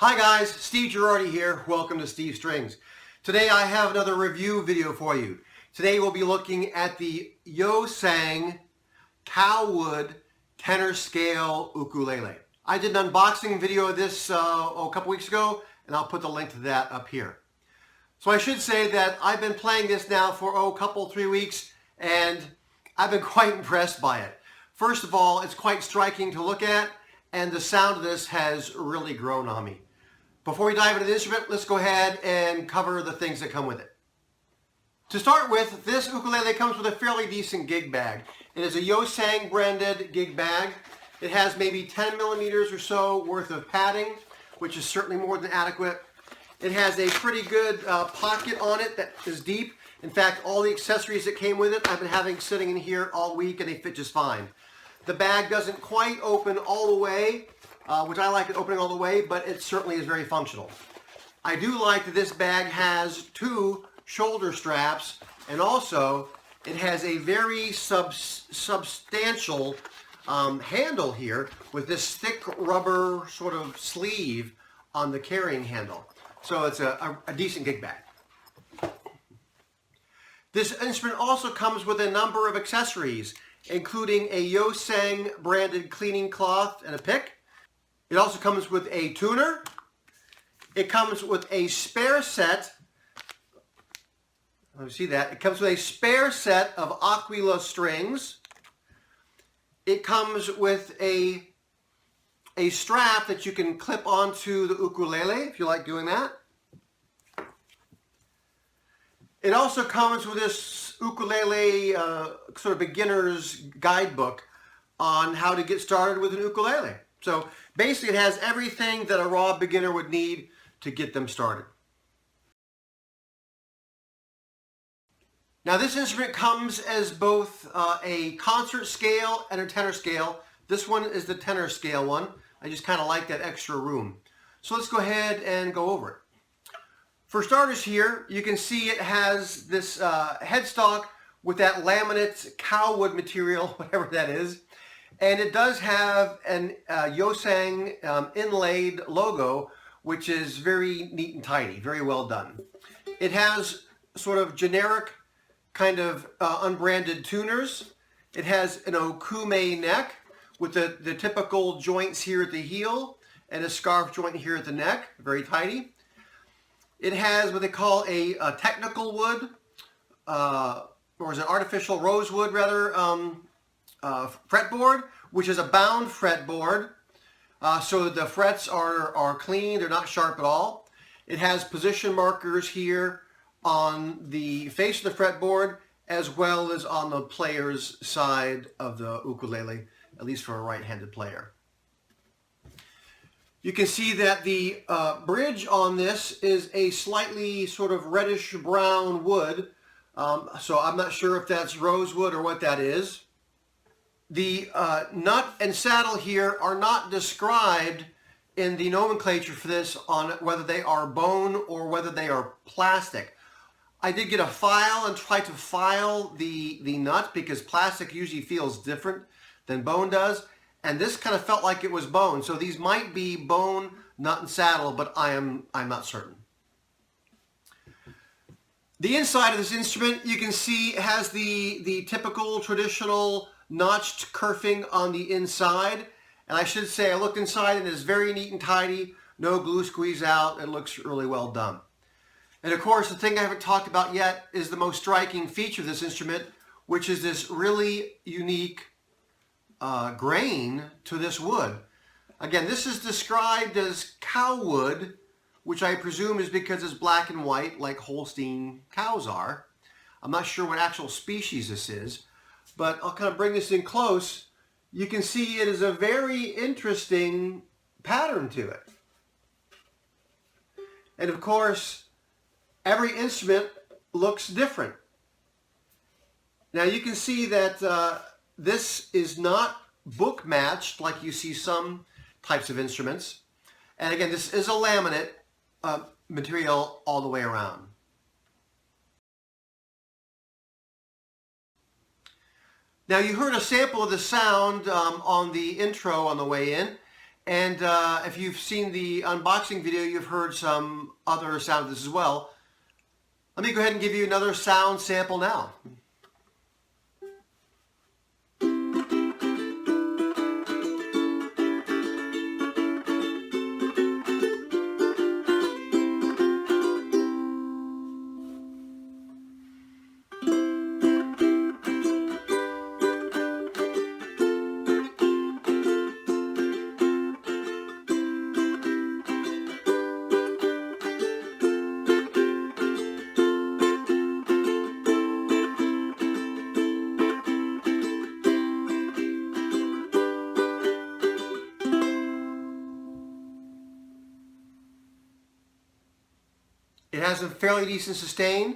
Hi guys, Steve Girardi here. Welcome to Steve Strings. Today I have another review video for you. Today we'll be looking at the Yoseng Cowwood tenor scale ukulele. I did an unboxing video of this a couple weeks ago, and I'll put the link to that up here. So I should say that I've been playing this now for three weeks, and I've been quite impressed by it. First of all, it's quite striking to look at, and the sound of this has really grown on me. Before we dive into the instrument, let's go ahead and cover the things that come with it. To start with, this ukulele comes with a fairly decent gig bag. It is a Yoseng branded gig bag. It has maybe 10 millimeters or so worth of padding, which is certainly more than adequate. It has a pretty good pocket on it that is deep. In fact, all the accessories that came with it, I've been having sitting in here all week and they fit just fine. The bag doesn't quite open all the way, which I like it opening all the way, but it certainly is very functional. I do like that this bag has two shoulder straps, and also it has a very substantial handle here with this thick rubber sort of sleeve on the carrying handle. So it's a decent gig bag. This instrument also comes with a number of accessories, including a Yoseng branded cleaning cloth and a pick. It also comes with a tuner. It comes with a spare set. Let me see that. It comes with a spare set of Aquila strings. It comes with a strap that you can clip onto the ukulele if you like doing that. It also comes with this ukulele sort of beginner's guidebook on how to get started with an ukulele. So basically it has everything that a raw beginner would need to get them started. Now this instrument comes as both a concert scale and a tenor scale. This one is the tenor scale one. I just kind of like that extra room. So let's go ahead and go over it. For starters here, you can see it has this headstock with that laminate cowwood material, whatever that is. And it does have an Yoseng inlaid logo, which is very neat and tidy, very well done. It has sort of generic kind of unbranded tuners. It has an okume neck with the typical joints here at the heel and a scarf joint here at the neck, very tidy. It has what they call a technical wood, or is it artificial rosewood rather, fretboard, which is a bound fretboard, so the frets are clean, they're not sharp at all. It has position markers here on the face of the fretboard as well as on the player's side of the ukulele, at least for a right-handed player. You can see that the bridge on this is a slightly sort of reddish brown wood, so I'm not sure if that's rosewood or what that is. The nut and saddle here are not described in the nomenclature for this on whether they are bone or whether they are plastic. I did get a file and try to file the nut because plastic usually feels different than bone does, and this kind of felt like it was bone. So these might be bone, nut, and saddle, but I'm not certain. The inside of this instrument, you can see, has the typical traditional notched kerfing on the inside. And I should say I looked inside and it's very neat and tidy. No glue squeeze out. It looks really well done. And of course, the thing I haven't talked about yet is the most striking feature of this instrument, which is this really unique grain to this wood. Again, this is described as cowwood, which I presume is because it's black and white like Holstein cows are. I'm not sure what actual species this is, but I'll kind of bring this in close. You can see it is a very interesting pattern to it. And of course, every instrument looks different. Now you can see that this is not book matched like you see some types of instruments. And again, this is a laminate material all the way around. Now you heard a sample of the sound on the intro on the way in, And if you've seen the unboxing video, you've heard some other sound of this as well. Let me go ahead and give you another sound sample now. It has a fairly decent sustain.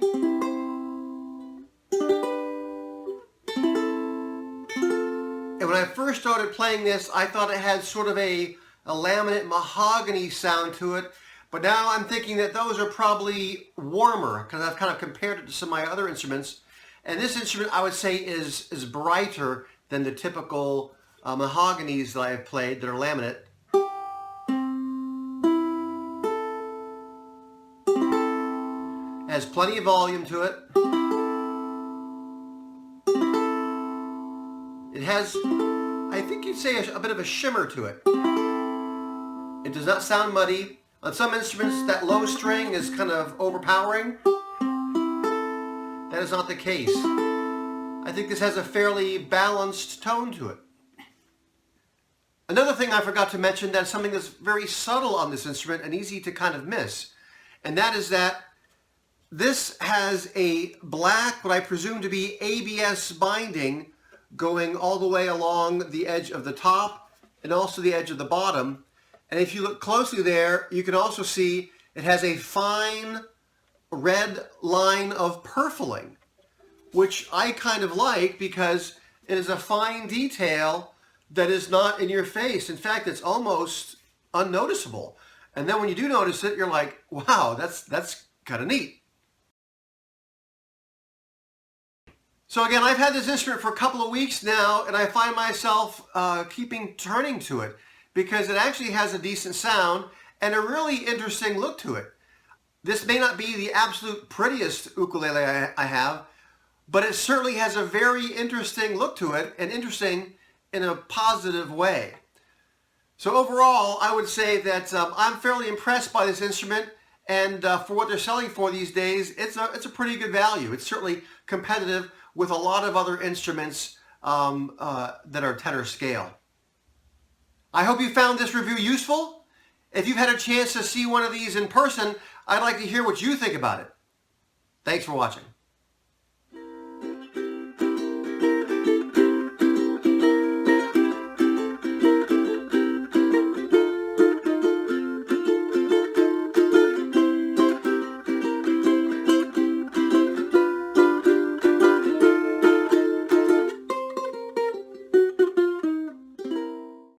And when I first started playing this, I thought it had sort of a laminate mahogany sound to it. But now I'm thinking that those are probably warmer, because I've kind of compared it to some of my other instruments. And this instrument, I would say, is brighter than the typical mahoganies that I have played that are laminate. Has plenty of volume to it. It has, I think you'd say, a bit of a shimmer to it. It does not sound muddy. On some instruments, that low string is kind of overpowering. That is not the case. I think this has a fairly balanced tone to it. Another thing I forgot to mention, that's something that's very subtle on this instrument and easy to kind of miss, and that is that this has a black, what I presume to be ABS binding going all the way along the edge of the top and also the edge of the bottom. And if you look closely there, you can also see it has a fine red line of purfling, which I kind of like because it is a fine detail that is not in your face. In fact, it's almost unnoticeable. And then when you do notice it, you're like, wow, that's kind of neat. So again, I've had this instrument for a couple of weeks now, and I find myself keeping turning to it because it actually has a decent sound and a really interesting look to it. This may not be the absolute prettiest ukulele I have, but it certainly has a very interesting look to it, and interesting in a positive way. So overall, I would say that I'm fairly impressed by this instrument, and for what they're selling for these days, it's a pretty good value. It's certainly competitive with a lot of other instruments that are tenor scale. I hope you found this review useful. If you've had a chance to see one of these in person, I'd like to hear what you think about it. Thanks for watching.